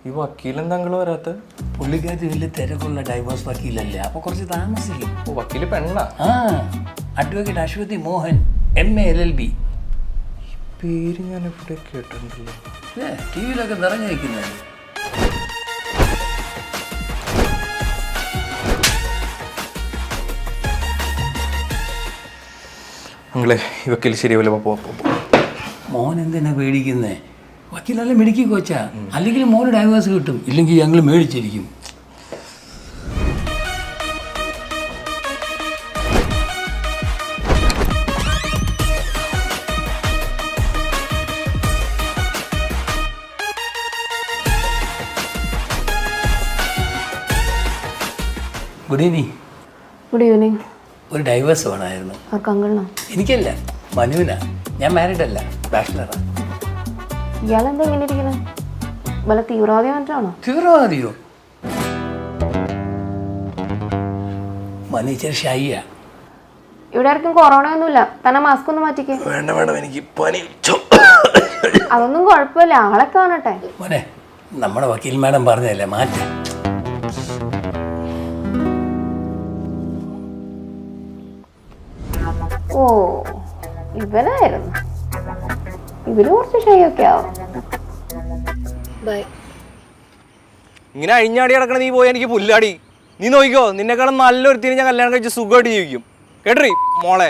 ഈ വക്കീലെന്താ നിങ്ങൾ വരാത്ത? പുള്ളിക്കാരി വലിയ തിരക്കുള്ള ഡൈവേഴ്സ് വക്കീലല്ലേ, അപ്പോൾ കുറച്ച് താമസിക്കും. വക്കീല് പെണ്ണാ? ആ, advocate Aswathy Mohan, MA LLB. പേര് ഞാൻ ഇവിടെ കേട്ടിട്ടുണ്ടല്ലോ. ടി വിയിലൊക്കെ നിറഞ്ഞു വയ്ക്കുന്നത്. നിങ്ങളെ ഈ വക്കീൽ ശരിയാവില്ല. മോൻ എന്തിനാ പേടിക്കുന്നേ? വക്കീലല്ല മെഡിക്കൽ കോച്ചാ. അല്ലെങ്കിൽ മോന് ഡൈവേഴ്സ് കിട്ടും, ഇല്ലെങ്കിൽ ഞങ്ങൾ മേടിച്ചിരിക്കും. Good evening. Good evening. ഒരു ഡൈവേഴ്സ് വേണമായിരുന്നു. ആർക്കങ്കിളിനോ? എനിക്കല്ല, മനുവിനാ. ഞാൻ മാരീഡ് അല്ല, ബാച്ചിലറാ. ഇയാളെന്താ ഇങ്ങനെ ഇരിക്കുന്നത്? വല്ല തീവ്രവാദി മറ്റാണോ? തീവ്രവാദിയോ? മനു ഇച്ചിരി ഷൈയാ. ഇവിടെ ആർക്കും കൊറോണ ഒന്നുമില്ല. തന്നെ മാസ്ക് ഒന്ന് മാറ്റിക്കേ. വേണ്ട വേണ്ട, എനിക്ക് പനി. അതൊന്നും കുഴപ്പമില്ല, ആളെ കാണട്ടെ. മോനെ, നമ്മുടെ വക്കീൽ മാഡം പറഞ്ഞതല്ലേ, മാറ്റ. ഓ, ഇവനായിരുന്നു. ഇവര് കുറച്ച് ഷൈയൊക്കെ ആവും. ബൈ. ഇങ്ങനെ അഴിഞ്ഞാടി കിടക്കണ നീ പോയി എനിക്ക് പുല്ലാടി. നീ നോക്കിക്കോ, നിന്നെക്കാളും നല്ലൊരുത്തിന് ഞാൻ കല്യാണം കഴിച്ച് സുഖമായിട്ട് ജീവിക്കും. കേട്ടറി മോളെ.